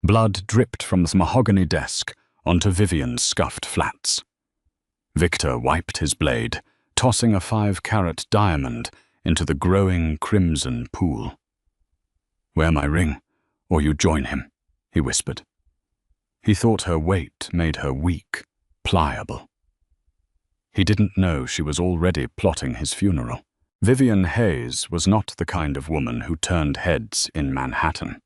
Blood dripped from the mahogany desk onto Vivian's scuffed flats. Victor wiped his blade, tossing a 5-carat diamond into the growing crimson pool. "Wear my ring, or you join him," he whispered. He thought her weight made her weak, pliable. He didn't know she was already plotting his funeral. Vivian Hayes was not the kind of woman who turned heads in Manhattan.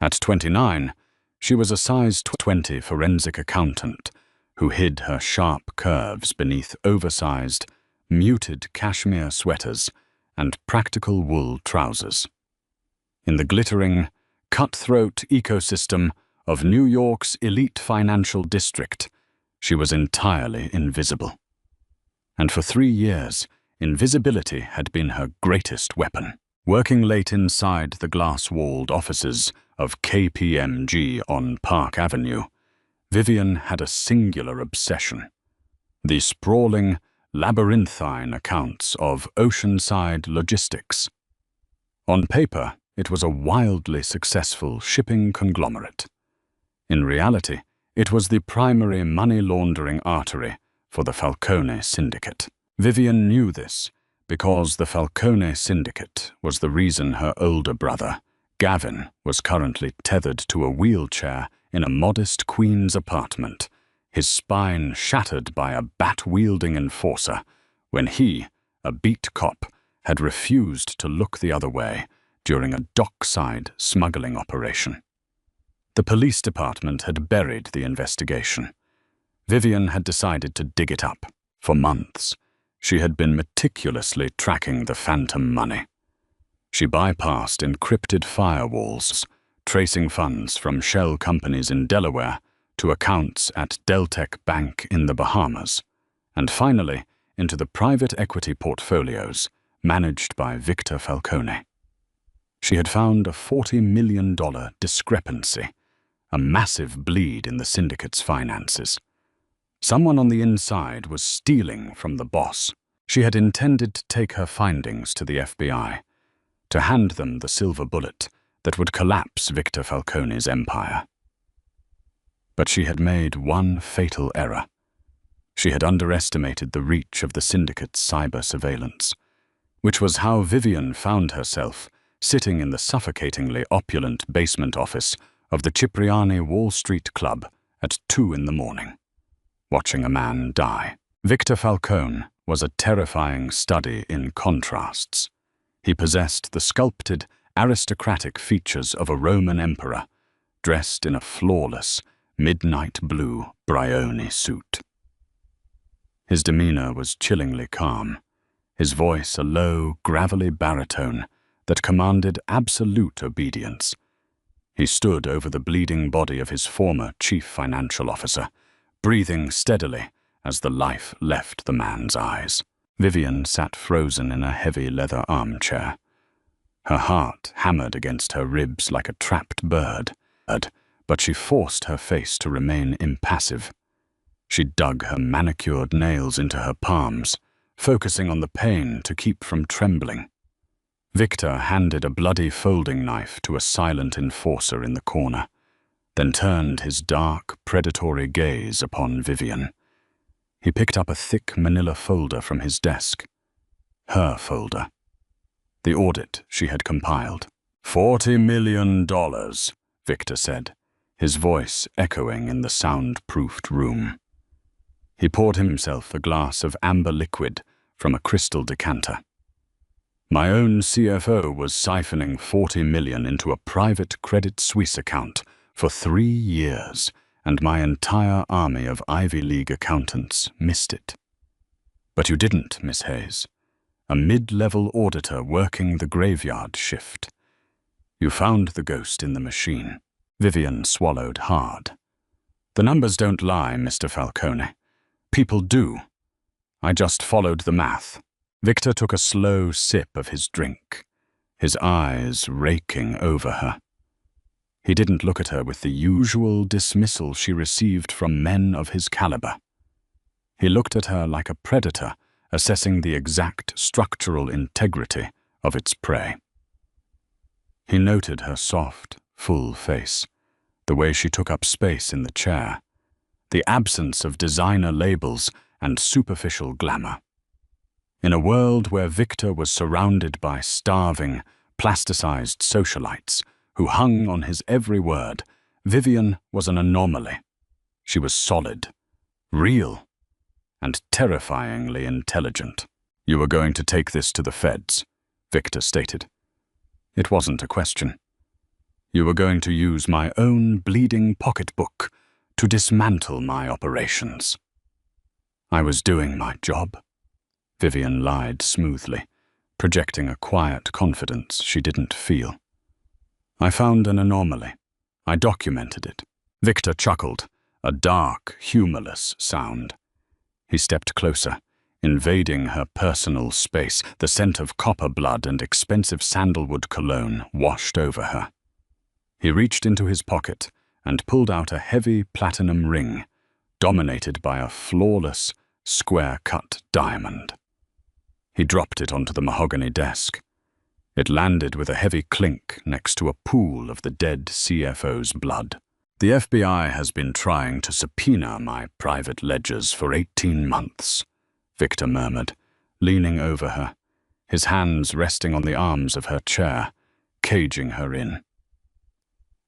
At 29, she was a size 20 forensic accountant who hid her sharp curves beneath oversized, muted cashmere sweaters and practical wool trousers. In the glittering, cutthroat ecosystem of New York's elite financial district, she was entirely invisible. And for 3 years, invisibility had been her greatest weapon. Working late inside the glass-walled offices of KPMG on Park Avenue, Vivian had a singular obsession: the sprawling, labyrinthine accounts of oceanside logistics. On paper, it was a wildly successful shipping conglomerate. In reality, it was the primary money-laundering artery for the Falcone Syndicate. Vivian knew this because the Falcone Syndicate was the reason her older brother, Gavin, was currently tethered to a wheelchair in a modest Queens apartment, his spine shattered by a bat-wielding enforcer when he, a beat cop, had refused to look the other way during a dockside smuggling operation. The police department had buried the investigation. Vivian had decided to dig it up. For months, she had been meticulously tracking the phantom money. She bypassed encrypted firewalls, tracing funds from shell companies in Delaware to accounts at Deltec Bank in the Bahamas, and finally into the private equity portfolios managed by Victor Falcone. She had found a $40 million discrepancy, a massive bleed in the syndicate's finances. Someone on the inside was stealing from the boss. She had intended to take her findings to the FBI, to hand them the silver bullet that would collapse Victor Falcone's empire. But she had made one fatal error. She had underestimated the reach of the syndicate's cyber surveillance, which was how Vivian found herself sitting in the suffocatingly opulent basement office of the Cipriani Wall Street Club at 2 a.m, watching a man die. Victor Falcone was a terrifying study in contrasts. He possessed the sculpted, aristocratic features of a Roman emperor, dressed in a flawless, midnight blue Brioni suit. His demeanor was chillingly calm, his voice a low, gravelly baritone that commanded absolute obedience. He stood over the bleeding body of his former chief financial officer, breathing steadily as the life left the man's eyes. Vivian sat frozen in a heavy leather armchair. Her heart hammered against her ribs like a trapped bird, but she forced her face to remain impassive. She dug her manicured nails into her palms, focusing on the pain to keep from trembling. Victor handed a bloody folding knife to a silent enforcer in the corner, then turned his dark, predatory gaze upon Vivian. He picked up a thick manila folder from his desk. Her folder. The audit she had compiled. $40 million, Victor said, his voice echoing in the soundproofed room. He poured himself a glass of amber liquid from a crystal decanter. My own CFO was siphoning $40 million into a private Credit Suisse account for 3 years, and my entire army of Ivy League accountants missed it. But you didn't, Miss Hayes. A mid-level auditor working the graveyard shift. You found the ghost in the machine. Vivian swallowed hard. The numbers don't lie, Mr. Falcone. People do. I just followed the math. Victor took a slow sip of his drink, his eyes raking over her. He didn't look at her with the usual dismissal she received from men of his caliber. He looked at her like a predator assessing the exact structural integrity of its prey. He noted her soft, full face, the way she took up space in the chair, the absence of designer labels and superficial glamour. In a world where Victor was surrounded by starving, plasticized socialites who hung on his every word, Vivian was an anomaly. She was solid, real, and terrifyingly intelligent. "You were going to take this to the feds," Victor stated. It wasn't a question. "You were going to use my own bleeding pocketbook to dismantle my operations." "I was doing my job," Vivian lied smoothly, projecting a quiet confidence she didn't feel. "I found an anomaly. I documented it." Victor chuckled, a dark, humorless sound. He stepped closer, invading her personal space. The scent of copper blood and expensive sandalwood cologne washed over her. He reached into his pocket and pulled out a heavy platinum ring, dominated by a flawless, square-cut diamond. He dropped it onto the mahogany desk. It landed with a heavy clink next to a pool of the dead CFO's blood. "The FBI has been trying to subpoena my private ledgers for 18 months, Victor murmured, leaning over her, his hands resting on the arms of her chair, caging her in.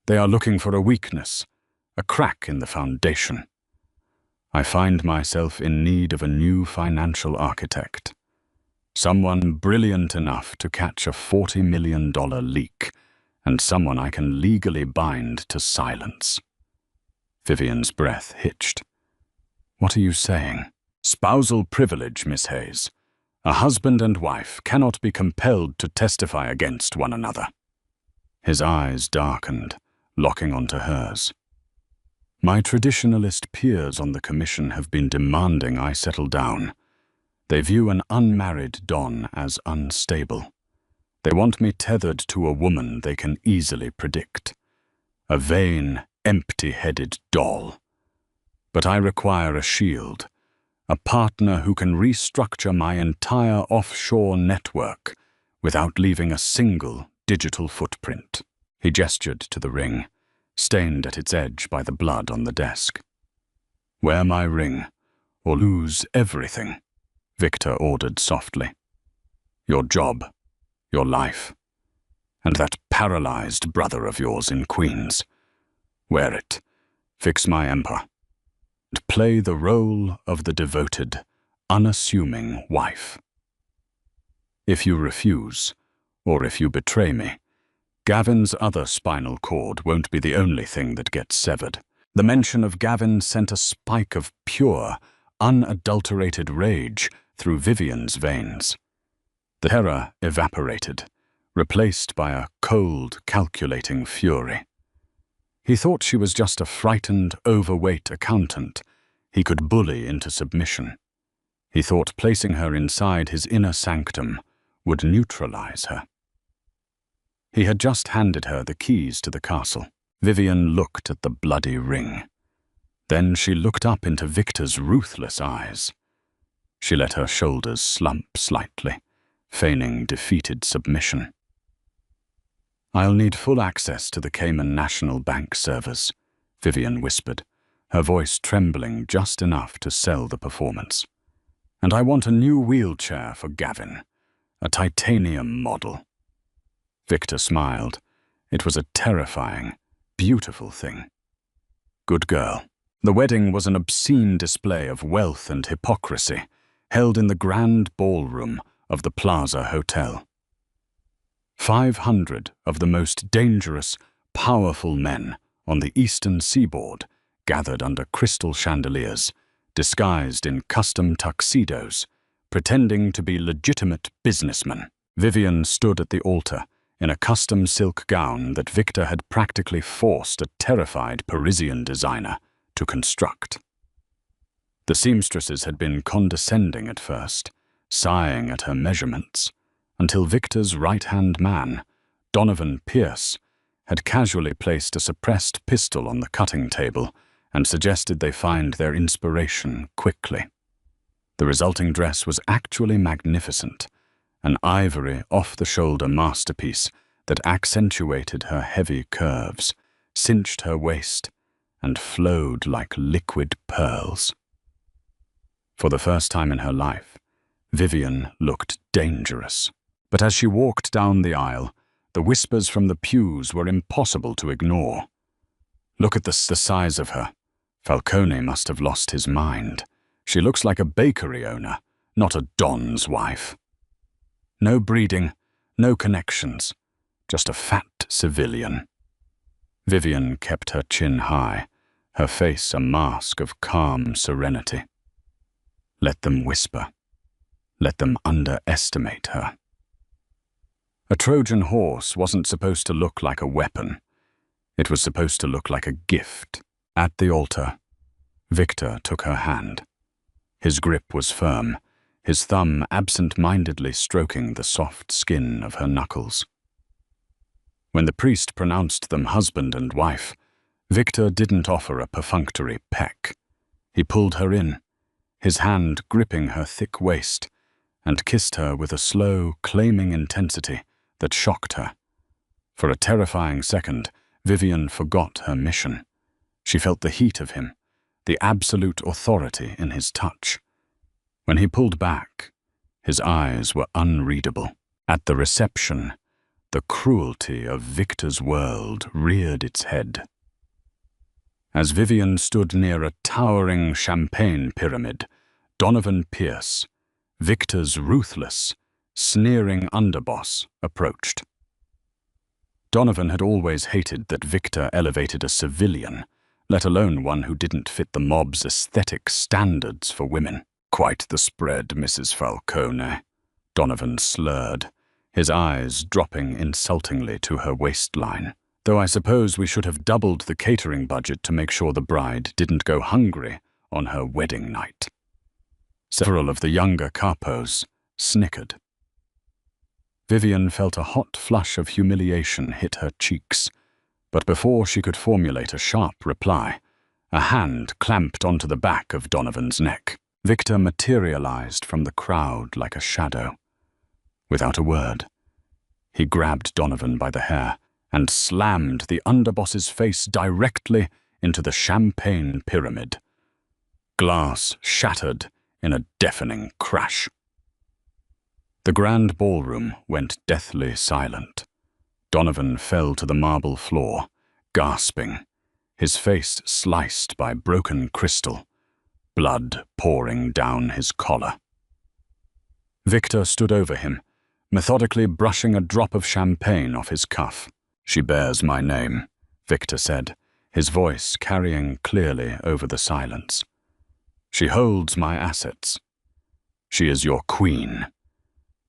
"They are looking for a weakness, a crack in the foundation. I find myself in need of a new financial architect. Someone brilliant enough to catch a $40 million leak, and someone I can legally bind to silence." Vivian's breath hitched. "What are you saying?" "Spousal privilege, Miss Hayes. A husband and wife cannot be compelled to testify against one another." His eyes darkened, locking onto hers. "My traditionalist peers on the commission have been demanding I settle down. They view an unmarried Don as unstable. They want me tethered to a woman they can easily predict. A vain, empty-headed doll. But I require a shield, a partner who can restructure my entire offshore network without leaving a single digital footprint." He gestured to the ring, stained at its edge by the blood on the desk. "Wear my ring, or lose everything," Victor ordered softly. "Your job, your life, and that paralyzed brother of yours in Queens. Wear it, fix my empire, and play the role of the devoted, unassuming wife. If you refuse, or if you betray me, Gavin's other spinal cord won't be the only thing that gets severed." The mention of Gavin sent a spike of pure, unadulterated rage through Vivian's veins. The terror evaporated, replaced by a cold, calculating fury. He thought she was just a frightened, overweight accountant he could bully into submission. He thought placing her inside his inner sanctum would neutralize her. He had just handed her the keys to the castle. Vivian looked at the bloody ring. Then she looked up into Victor's ruthless eyes. She let her shoulders slump slightly, feigning defeated submission. "I'll need full access to the Cayman National Bank servers," Vivian whispered, her voice trembling just enough to sell the performance. "And I want a new wheelchair for Gavin, a titanium model." Victor smiled. It was a terrifying, beautiful thing. Good girl. The wedding was an obscene display of wealth and hypocrisy, held in the grand ballroom of the Plaza Hotel. 500 of the most dangerous, powerful men on the eastern seaboard gathered under crystal chandeliers, disguised in custom tuxedos, pretending to be legitimate businessmen. Vivian stood at the altar in a custom silk gown that Victor had practically forced a terrified Parisian designer to construct. The seamstresses had been condescending at first, sighing at her measurements, until Victor's right-hand man, Donovan Pierce, had casually placed a suppressed pistol on the cutting table and suggested they find their inspiration quickly. The resulting dress was actually magnificent, an ivory, off-the-shoulder masterpiece that accentuated her heavy curves, cinched her waist, and flowed like liquid pearls. For the first time in her life, Vivian looked dangerous. But as she walked down the aisle, the whispers from the pews were impossible to ignore. Look at the size of her. Falcone must have lost his mind. She looks like a bakery owner, not a don's wife. No breeding, no connections, just a fat civilian. Vivian kept her chin high, her face a mask of calm serenity. Let them whisper. Let them underestimate her. A Trojan horse wasn't supposed to look like a weapon. It was supposed to look like a gift. At the altar, Victor took her hand. His grip was firm, his thumb absent-mindedly stroking the soft skin of her knuckles. When the priest pronounced them husband and wife, Victor didn't offer a perfunctory peck. He pulled her in, his hand gripping her thick waist, and kissed her with a slow, claiming intensity that shocked her. For a terrifying second, Vivian forgot her mission. She felt the heat of him, the absolute authority in his touch. When he pulled back, his eyes were unreadable. At the reception, the cruelty of Victor's world reared its head. As Vivian stood near a towering champagne pyramid, Donovan Pierce, Victor's ruthless, sneering underboss, approached. Donovan had always hated that Victor elevated a civilian, let alone one who didn't fit the mob's aesthetic standards for women. Quite the spread, Mrs. Falcone, Donovan slurred, his eyes dropping insultingly to her waistline. Though I suppose we should have doubled the catering budget to make sure the bride didn't go hungry on her wedding night. Several of the younger capos snickered. Vivian felt a hot flush of humiliation hit her cheeks, but before she could formulate a sharp reply, a hand clamped onto the back of Donovan's neck. Victor materialized from the crowd like a shadow. Without a word, he grabbed Donovan by the hair and slammed the underboss's face directly into the champagne pyramid. Glass shattered in a deafening crash. The grand ballroom went deathly silent. Donovan fell to the marble floor, gasping, his face sliced by broken crystal, blood pouring down his collar. Victor stood over him, methodically brushing a drop of champagne off his cuff. "She bears my name," Victor said, his voice carrying clearly over the silence. "She holds my assets. She is your queen.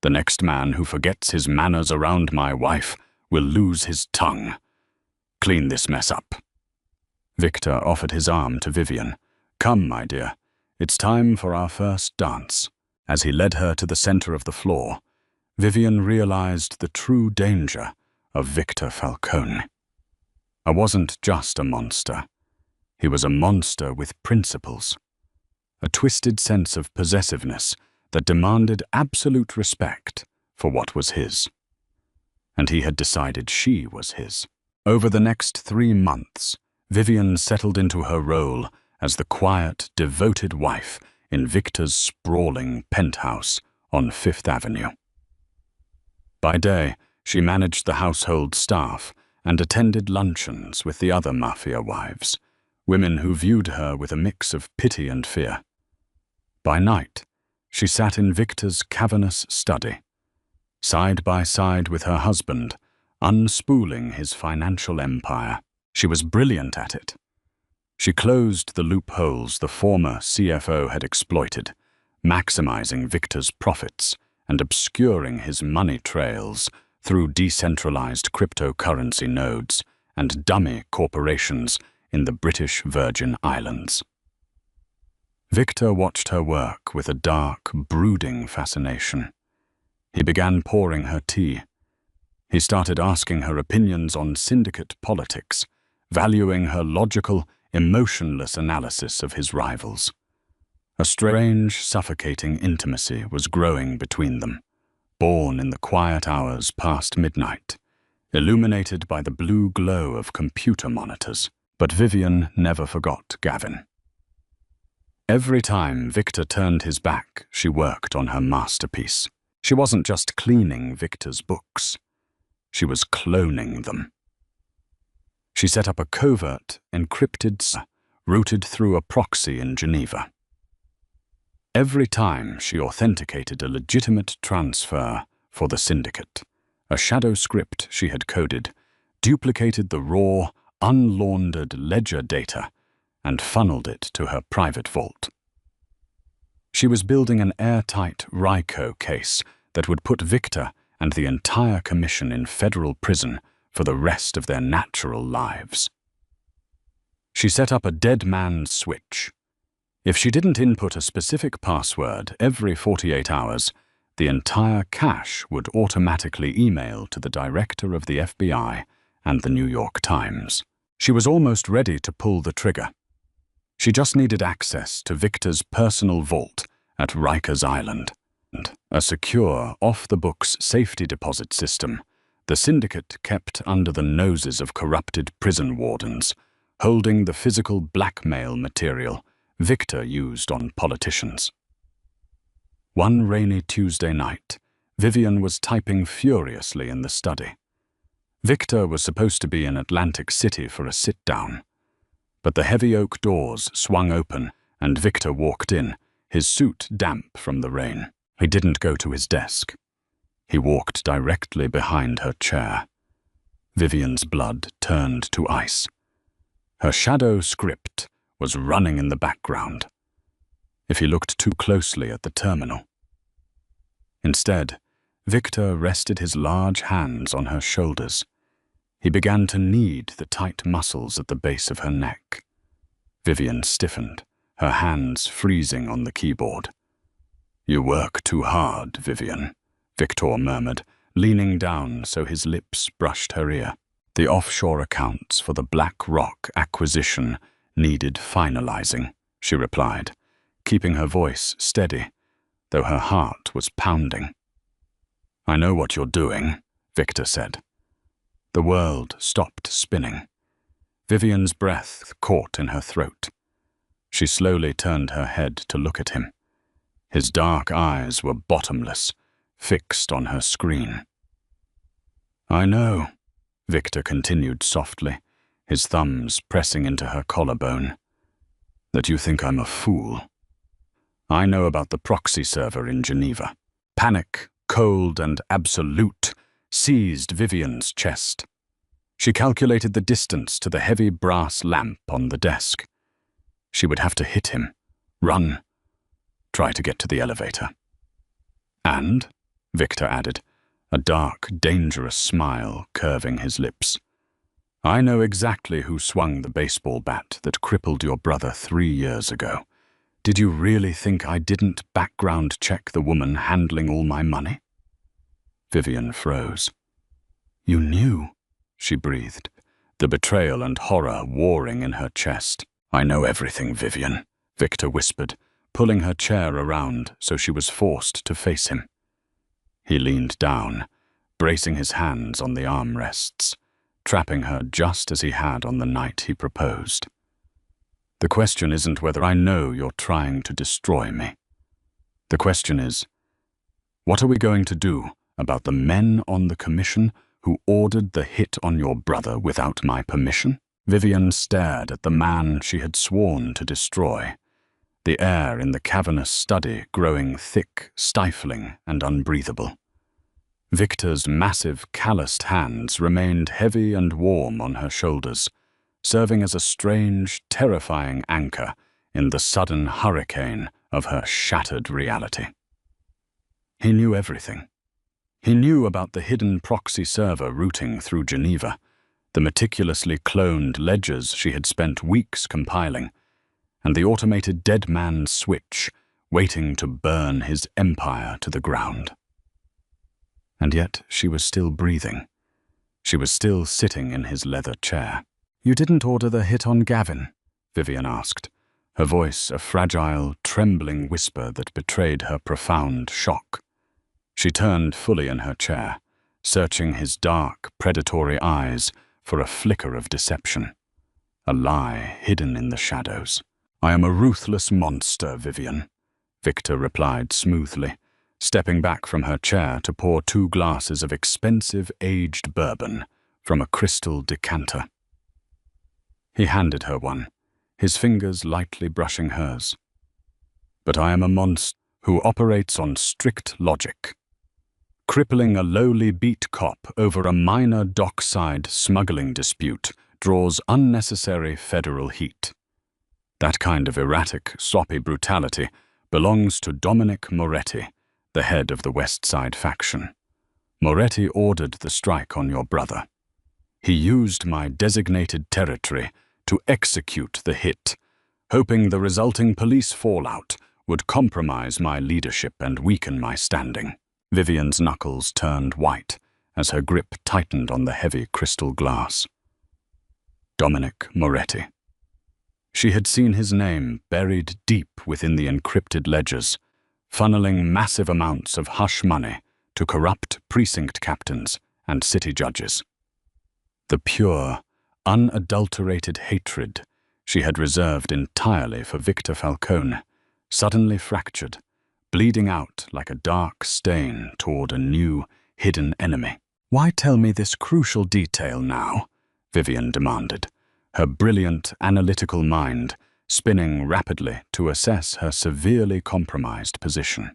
The next man who forgets his manners around my wife will lose his tongue. Clean this mess up." Victor offered his arm to Vivian. "Come, my dear. It's time for our first dance." As he led her to the center of the floor, Vivian realized the true danger of Victor Falcone. I wasn't just a monster. He was a monster with principles. A twisted sense of possessiveness that demanded absolute respect for what was his. And he had decided she was his. Over the next 3 months, Vivian settled into her role as the quiet, devoted wife in Victor's sprawling penthouse on Fifth Avenue. By day, she managed the household staff and attended luncheons with the other mafia wives, women who viewed her with a mix of pity and fear. By night, she sat in Victor's cavernous study, side by side with her husband, unspooling his financial empire. She was brilliant at it. She closed the loopholes the former CFO had exploited, maximizing Victor's profits and obscuring his money trails through decentralized cryptocurrency nodes and dummy corporations in the British Virgin Islands. Victor watched her work with a dark, brooding fascination. He began pouring her tea. He started asking her opinions on syndicate politics, valuing her logical, emotionless analysis of his rivals. A strange, suffocating intimacy was growing between them, born in the quiet hours past midnight, illuminated by the blue glow of computer monitors. But Vivian never forgot Gavin. Every time Victor turned his back, she worked on her masterpiece. She wasn't just cleaning Victor's books. She was cloning them. She set up a covert, encrypted server routed through a proxy in Geneva. Every time she authenticated a legitimate transfer for the syndicate, a shadow script she had coded duplicated the raw, unlaundered ledger data and funneled it to her private vault. She was building an airtight RICO case that would put Victor and the entire commission in federal prison for the rest of their natural lives. She set up a dead man's switch. If she didn't input a specific password every 48 hours, the entire cache would automatically email to the director of the FBI and the New York Times. She was almost ready to pull the trigger. She just needed access to Victor's personal vault at Rikers Island. A secure, off-the-books safety deposit system the syndicate kept under the noses of corrupted prison wardens, holding the physical blackmail material Victor used on politicians. One rainy Tuesday night, Vivian was typing furiously in the study. Victor was supposed to be in Atlantic City for a sit-down, but the heavy oak doors swung open and Victor walked in, his suit damp from the rain. He didn't go to his desk. He walked directly behind her chair. Vivian's blood turned to ice. Her shadow script was running in the background, if he looked too closely at the terminal. Instead, Victor rested his large hands on her shoulders. He began to knead the tight muscles at the base of her neck. Vivian stiffened, her hands freezing on the keyboard. "You work too hard, Vivian," Victor murmured, leaning down so his lips brushed her ear. The offshore accounts for the Black Rock acquisition needed finalizing, she replied, keeping her voice steady, though her heart was pounding. "I know what you're doing," Victor said. The world stopped spinning. Vivian's breath caught in her throat. She slowly turned her head to look at him. His dark eyes were bottomless, fixed on her screen. "I know," Victor continued softly, his thumbs pressing into her collarbone, "that you think I'm a fool. I know about the proxy server in Geneva." Panic, cold and absolute, seized Vivian's chest. She calculated the distance to the heavy brass lamp on the desk. She would have to hit him, run, try to get to the elevator. "And," Victor added, a dark, dangerous smile curving his lips, "I know exactly who swung the baseball bat that crippled your brother 3 years ago. Did you really think I didn't background check the woman handling all my money?" Vivian froze. "You knew," she breathed, the betrayal and horror warring in her chest. "I know everything, Vivian," Victor whispered, pulling her chair around so she was forced to face him. He leaned down, bracing his hands on the armrests, trapping her just as he had on the night he proposed. "The question isn't whether I know you're trying to destroy me. The question is, what are we going to do about the men on the commission who ordered the hit on your brother without my permission?" Vivian stared at the man she had sworn to destroy, the air in the cavernous study growing thick, stifling, and unbreathable. Victor's massive, calloused hands remained heavy and warm on her shoulders, serving as a strange, terrifying anchor in the sudden hurricane of her shattered reality. He knew everything. He knew about the hidden proxy server routing through Geneva, the meticulously cloned ledgers she had spent weeks compiling, and the automated dead man's switch waiting to burn his empire to the ground. And yet she was still breathing. She was still sitting in his leather chair. "You didn't order the hit on Gavin?" Vivian asked, her voice a fragile, trembling whisper that betrayed her profound shock. She turned fully in her chair, searching his dark, predatory eyes for a flicker of deception, a lie hidden in the shadows. "I am a ruthless monster, Vivian," Victor replied smoothly, stepping back from her chair to pour 2 glasses of expensive aged bourbon from a crystal decanter. He handed her one, his fingers lightly brushing hers. "But I am a monster who operates on strict logic. Crippling a lowly beat cop over a minor dockside smuggling dispute draws unnecessary federal heat. That kind of erratic, sloppy brutality belongs to Dominic Moretti, the head of the West Side faction. Moretti ordered the strike on your brother. He used my designated territory to execute the hit, hoping the resulting police fallout would compromise my leadership and weaken my standing." Vivian's knuckles turned white as her grip tightened on the heavy crystal glass. Dominic Moretti. She had seen his name buried deep within the encrypted ledgers, funneling massive amounts of hush money to corrupt precinct captains and city judges. The pure, unadulterated hatred she had reserved entirely for Victor Falcone suddenly fractured, bleeding out like a dark stain toward a new, hidden enemy. "Why tell me this crucial detail now?" Vivian demanded, her brilliant, analytical mind spinning rapidly to assess her severely compromised position.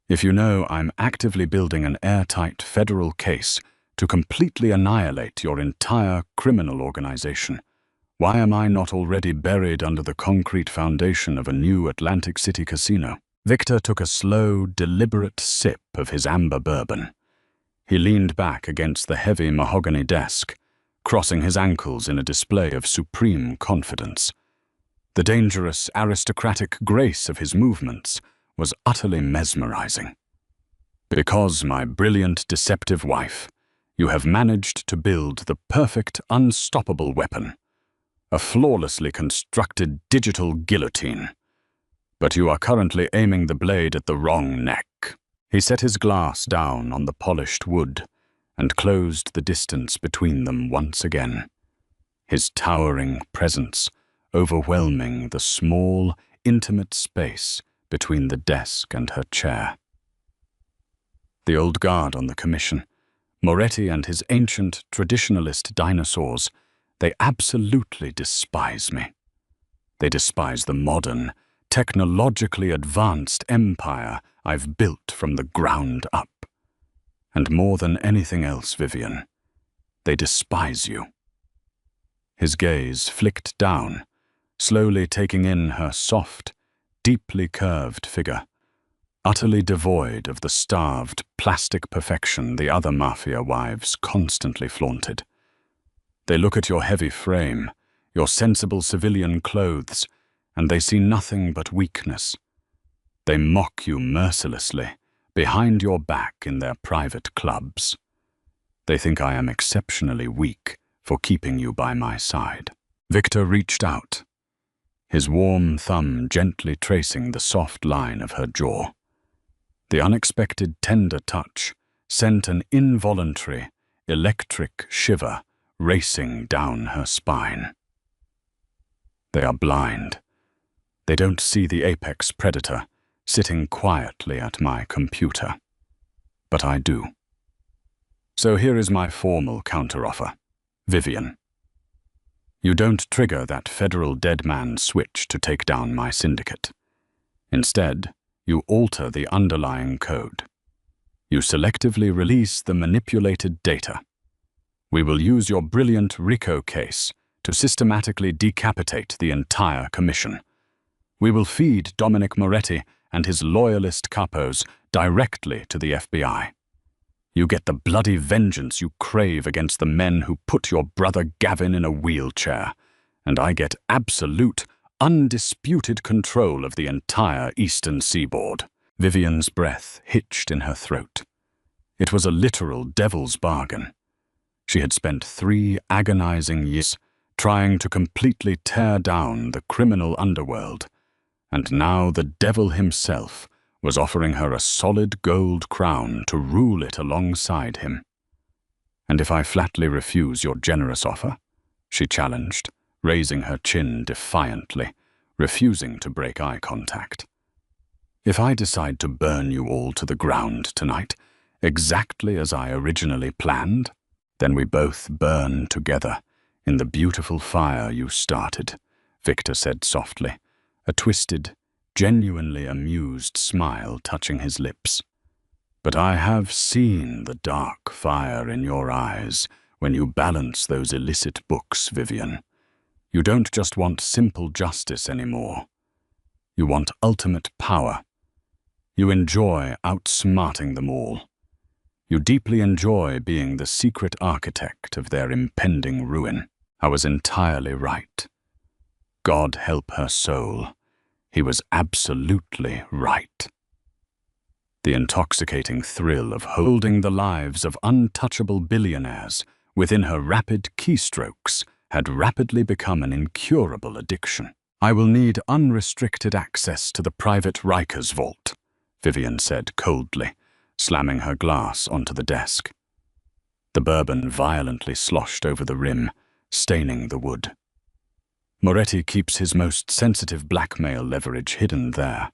"If you know I'm actively building an airtight federal case to completely annihilate your entire criminal organization, why am I not already buried under the concrete foundation of a new Atlantic City casino?" Victor took a slow, deliberate sip of his amber bourbon. He leaned back against the heavy mahogany desk, crossing his ankles in a display of supreme confidence. The dangerous, aristocratic grace of his movements was utterly mesmerizing. "Because, my brilliant, deceptive wife, you have managed to build the perfect, unstoppable weapon, a flawlessly constructed digital guillotine. But you are currently aiming the blade at the wrong neck." He set his glass down on the polished wood and closed the distance between them once again, his towering presence overwhelming the small, intimate space between the desk and her chair. The old guard on the commission, Moretti and his ancient traditionalist dinosaurs, they absolutely despise me. They despise the modern, technologically advanced empire I've built from the ground up. And more than anything else, Vivian, they despise you. His gaze flicked down, slowly taking in her soft, deeply curved figure, utterly devoid of the starved, plastic perfection the other mafia wives constantly flaunted. They look at your heavy frame, your sensible civilian clothes, and they see nothing but weakness. They mock you mercilessly, behind your back in their private clubs. They think I am exceptionally weak for keeping you by my side. Victor reached out, his warm thumb gently tracing the soft line of her jaw. The unexpected tender touch sent an involuntary, electric shiver racing down her spine. They are blind. They don't see the apex predator sitting quietly at my computer. But I do. So here is my formal counteroffer. Vivian. You don't trigger that federal dead man switch to take down my syndicate. Instead, you alter the underlying code. You selectively release the manipulated data. We will use your brilliant RICO case to systematically decapitate the entire commission. We will feed Dominic Moretti and his loyalist capos directly to the FBI. You get the bloody vengeance you crave against the men who put your brother Gavin in a wheelchair, and I get absolute, undisputed control of the entire eastern seaboard. Vivian's breath hitched in her throat. It was a literal devil's bargain. She had spent 3 agonizing years trying to completely tear down the criminal underworld, and now the devil himself was offering her a solid gold crown to rule it alongside him. "And if I flatly refuse your generous offer?" she challenged, raising her chin defiantly, refusing to break eye contact. "If I decide to burn you all to the ground tonight, exactly as I originally planned, then we both burn together in the beautiful fire you started," Victor said softly, a twisted, genuinely amused smile touching his lips. "But I have seen the dark fire in your eyes when you balance those illicit books, Vivian. You don't just want simple justice anymore. You want ultimate power. You enjoy outsmarting them all. You deeply enjoy being the secret architect of their impending ruin." I was entirely right. God help her soul. He was absolutely right. The intoxicating thrill of holding the lives of untouchable billionaires within her rapid keystrokes had rapidly become an incurable addiction. "I will need unrestricted access to the private Rikers vault," Vivian said coldly, slamming her glass onto the desk. The bourbon violently sloshed over the rim, staining the wood. "Moretti keeps his most sensitive blackmail leverage hidden there.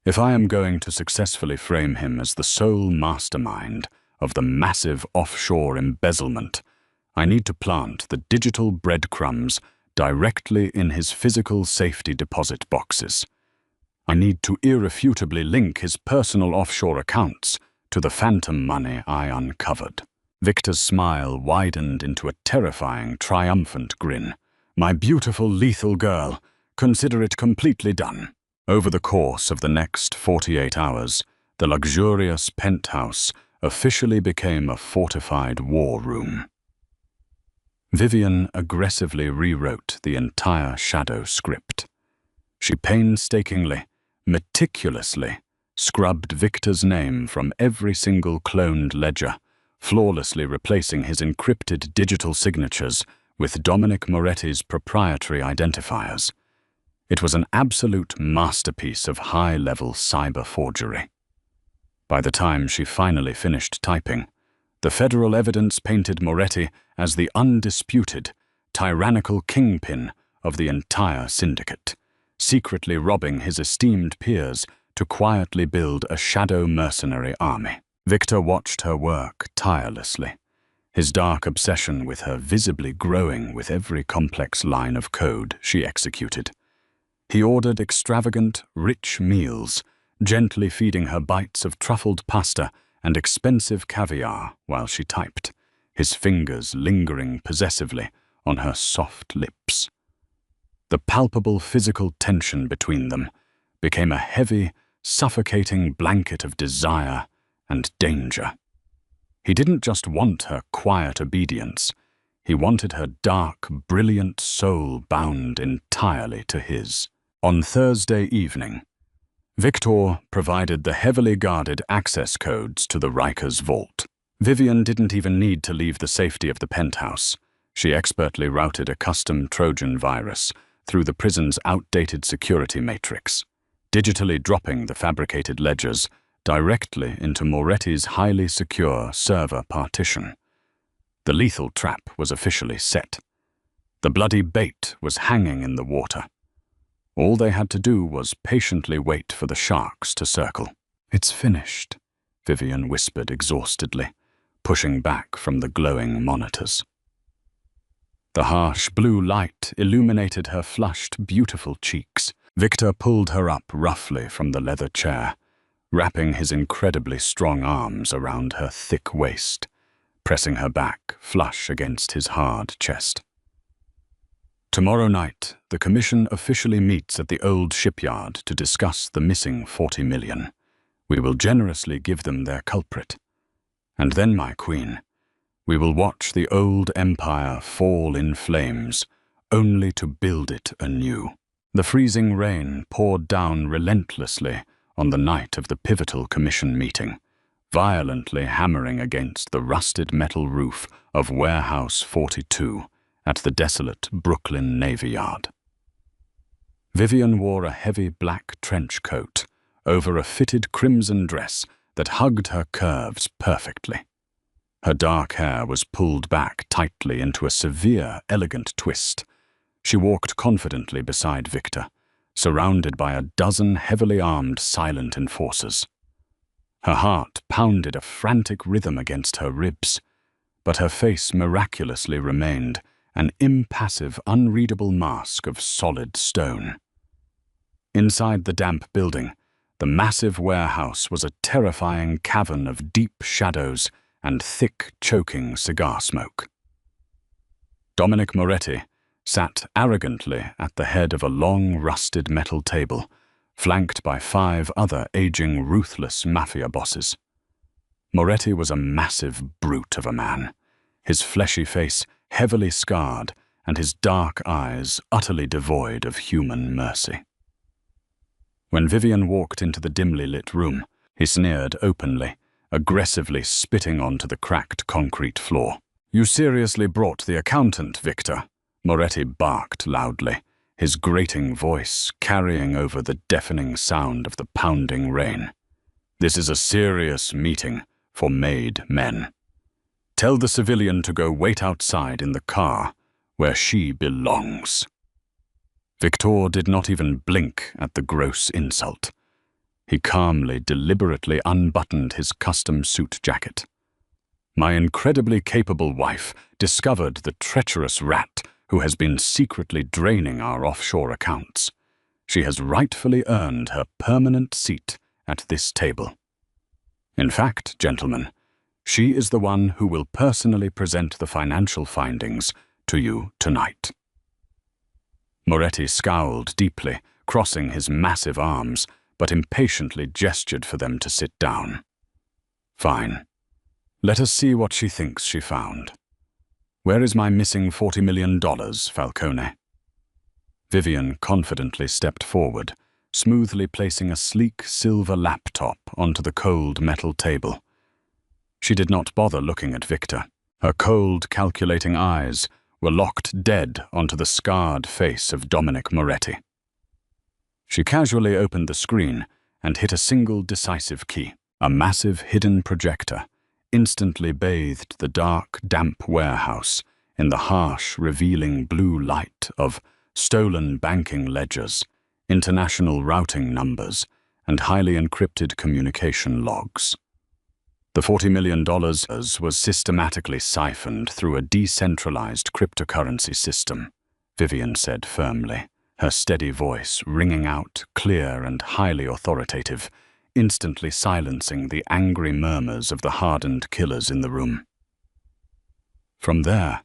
If I am going to successfully frame him as the sole mastermind of the massive offshore embezzlement, I need to plant the digital breadcrumbs directly in his physical safety deposit boxes. I need to irrefutably link his personal offshore accounts to the phantom money I uncovered." Victor's smile widened into a terrifying, triumphant grin. "My beautiful, lethal girl, consider it completely done." Over the course of the next 48 hours, the luxurious penthouse officially became a fortified war room. Vivian aggressively rewrote the entire shadow script. She painstakingly, meticulously, scrubbed Victor's name from every single cloned ledger, flawlessly replacing his encrypted digital signatures with Dominic Moretti's proprietary identifiers. It was an absolute masterpiece of high-level cyber forgery. By the time she finally finished typing, the federal evidence painted Moretti as the undisputed, tyrannical kingpin of the entire syndicate, secretly robbing his esteemed peers to quietly build a shadow mercenary army. Victor watched her work tirelessly, his dark obsession with her visibly growing with every complex line of code she executed. He ordered extravagant, rich meals, gently feeding her bites of truffled pasta and expensive caviar while she typed, his fingers lingering possessively on her soft lips. The palpable physical tension between them became a heavy, suffocating blanket of desire and danger. He didn't just want her quiet obedience, he wanted her dark, brilliant soul bound entirely to his. On Thursday evening, Victor provided the heavily guarded access codes to the Rikers vault. Vivian didn't even need to leave the safety of the penthouse. She expertly routed a custom Trojan virus through the prison's outdated security matrix, digitally dropping the fabricated ledgers directly into Moretti's highly secure server partition. The lethal trap was officially set. The bloody bait was hanging in the water. All they had to do was patiently wait for the sharks to circle. "It's finished," Vivian whispered exhaustedly, pushing back from the glowing monitors. The harsh blue light illuminated her flushed, beautiful cheeks. Victor pulled her up roughly from the leather chair, wrapping his incredibly strong arms around her thick waist, pressing her back flush against his hard chest. "Tomorrow night, the Commission officially meets at the old shipyard to discuss the missing 40 million. We will generously give them their culprit. And then, my queen, we will watch the old empire fall in flames, only to build it anew." The freezing rain poured down relentlessly on the night of the pivotal Commission meeting, violently hammering against the rusted metal roof of Warehouse 42 at the desolate Brooklyn Navy Yard. Vivian wore a heavy black trench coat over a fitted crimson dress that hugged her curves perfectly. Her dark hair was pulled back tightly into a severe, elegant twist. She walked confidently beside Victor, surrounded by a dozen heavily armed silent enforcers. Her heart pounded a frantic rhythm against her ribs, but her face miraculously remained an impassive, unreadable mask of solid stone. Inside the damp building, the massive warehouse was a terrifying cavern of deep shadows and thick, choking cigar smoke. Dominic Moretti sat arrogantly at the head of a long, rusted metal table, flanked by 5 other aging, ruthless mafia bosses. Moretti was a massive brute of a man, his fleshy face heavily scarred and his dark eyes utterly devoid of human mercy. When Vivian walked into the dimly lit room, he sneered openly, aggressively spitting onto the cracked concrete floor. "You seriously brought the accountant, Victor?" Moretti barked loudly, his grating voice carrying over the deafening sound of the pounding rain. "This is a serious meeting for made men. Tell the civilian to go wait outside in the car where she belongs." Victor did not even blink at the gross insult. He calmly, deliberately unbuttoned his custom suit jacket. "My incredibly capable wife discovered the treacherous rat who has been secretly draining our offshore accounts. She has rightfully earned her permanent seat at this table. In fact, gentlemen, she is the one who will personally present the financial findings to you tonight." Moretti scowled deeply, crossing his massive arms, but impatiently gestured for them to sit down. "Fine. Let us see what she thinks she found. Where is my missing $40 million, Falcone?" Vivian confidently stepped forward, smoothly placing a sleek silver laptop onto the cold metal table. She did not bother looking at Victor. Her cold, calculating eyes were locked dead onto the scarred face of Dominic Moretti. She casually opened the screen and hit a single decisive key. A massive hidden projector instantly bathed the dark, damp warehouse in the harsh, revealing blue light of stolen banking ledgers, international routing numbers, and highly encrypted communication logs. The $40 million was systematically siphoned through a decentralized cryptocurrency system, Vivian said firmly, her steady voice ringing out clear and highly authoritative, instantly silencing the angry murmurs of the hardened killers in the room. From there,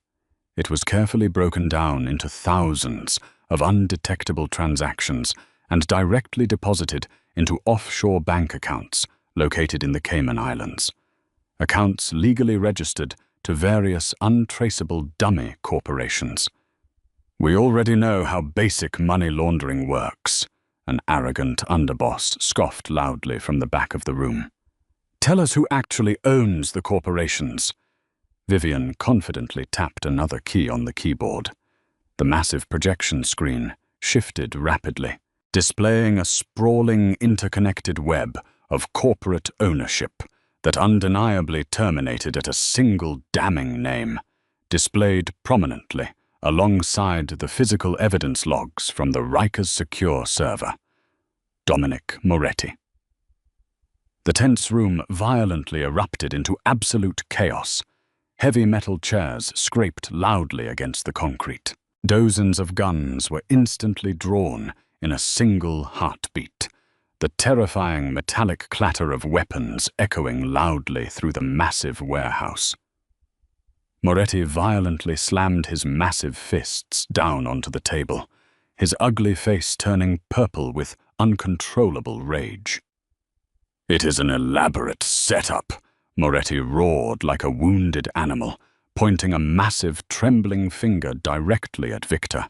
it was carefully broken down into thousands of undetectable transactions and directly deposited into offshore bank accounts located in the Cayman Islands, accounts legally registered to various untraceable dummy corporations. "We already know how basic money laundering works," an arrogant underboss scoffed loudly from the back of the room. "Tell us who actually owns the corporations." Vivian confidently tapped another key on the keyboard. The massive projection screen shifted rapidly, displaying a sprawling, interconnected web of corporate ownership that undeniably terminated at a single damning name, displayed prominently alongside the physical evidence logs from the Rikers Secure server. Dominic Moretti. The tense room violently erupted into absolute chaos. Heavy metal chairs scraped loudly against the concrete. Dozens of guns were instantly drawn in a single heartbeat, the terrifying metallic clatter of weapons echoing loudly through the massive warehouse. Moretti violently slammed his massive fists down onto the table, his ugly face turning purple with uncontrollable rage. "It is an elaborate setup," Moretti roared like a wounded animal, pointing a massive, trembling finger directly at Victor.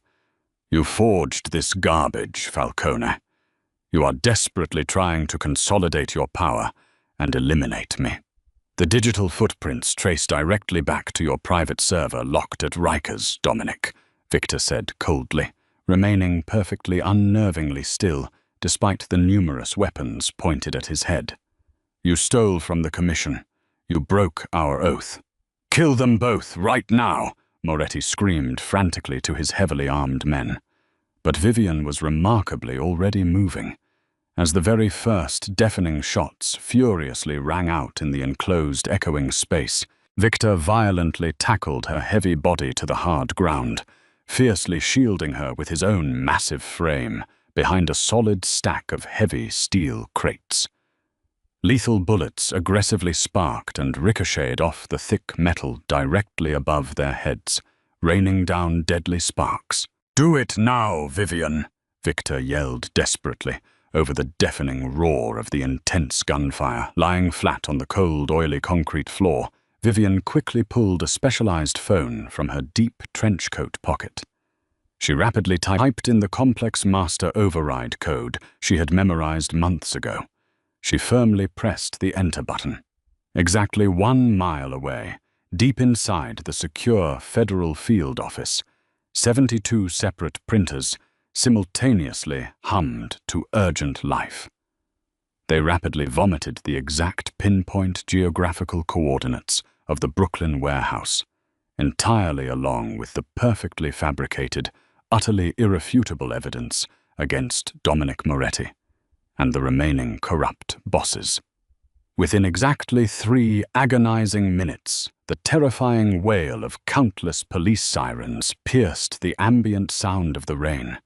"You forged this garbage, Falcone. You are desperately trying to consolidate your power and eliminate me. The digital footprints trace directly back to your private server locked at Rikers, Dominic," Victor said coldly, remaining perfectly unnervingly still despite the numerous weapons pointed at his head. "You stole from the Commission. You broke our oath. Kill them both, right now!" Moretti screamed frantically to his heavily armed men. But Vivian was remarkably already moving. As the very first deafening shots furiously rang out in the enclosed echoing space, Victor violently tackled her heavy body to the hard ground, fiercely shielding her with his own massive frame behind a solid stack of heavy steel crates. Lethal bullets aggressively sparked and ricocheted off the thick metal directly above their heads, raining down deadly sparks. "Do it now, Vivian!" Victor yelled desperately over the deafening roar of the intense gunfire. Lying flat on the cold, oily concrete floor, Vivian quickly pulled a specialized phone from her deep trench coat pocket. She rapidly typed in the complex master override code she had memorized months ago. She firmly pressed the enter button. Exactly 1 mile away, deep inside the secure federal field office, 72 separate printers simultaneously hummed to urgent life. They rapidly vomited the exact pinpoint geographical coordinates of the Brooklyn warehouse, entirely along with the perfectly fabricated, utterly irrefutable evidence against Dominic Moretti and the remaining corrupt bosses. Within exactly 3 agonizing minutes, the terrifying wail of countless police sirens pierced the ambient sound of the rain.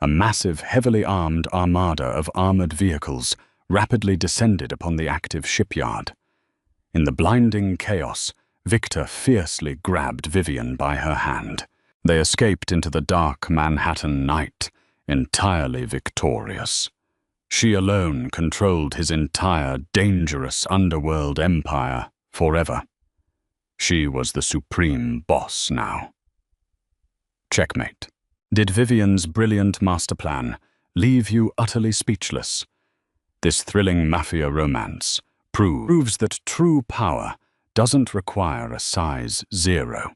A massive, heavily armed armada of armored vehicles rapidly descended upon the active shipyard. In the blinding chaos, Victor fiercely grabbed Vivian by her hand. They escaped into the dark Manhattan night, entirely victorious. She alone controlled his entire dangerous underworld empire forever. She was the supreme boss now. Checkmate. Did Vivian's brilliant master plan leave you utterly speechless? This thrilling mafia romance proves that true power doesn't require a size 0.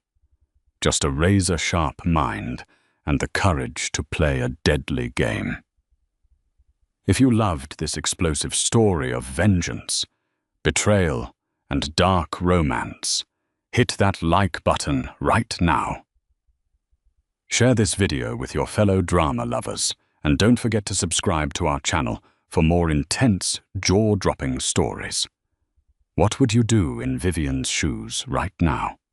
Just a razor-sharp mind and the courage to play a deadly game. If you loved this explosive story of vengeance, betrayal, and dark romance, hit that like button right now. Share this video with your fellow drama lovers, and don't forget to subscribe to our channel for more intense, jaw-dropping stories. What would you do in Vivian's shoes right now?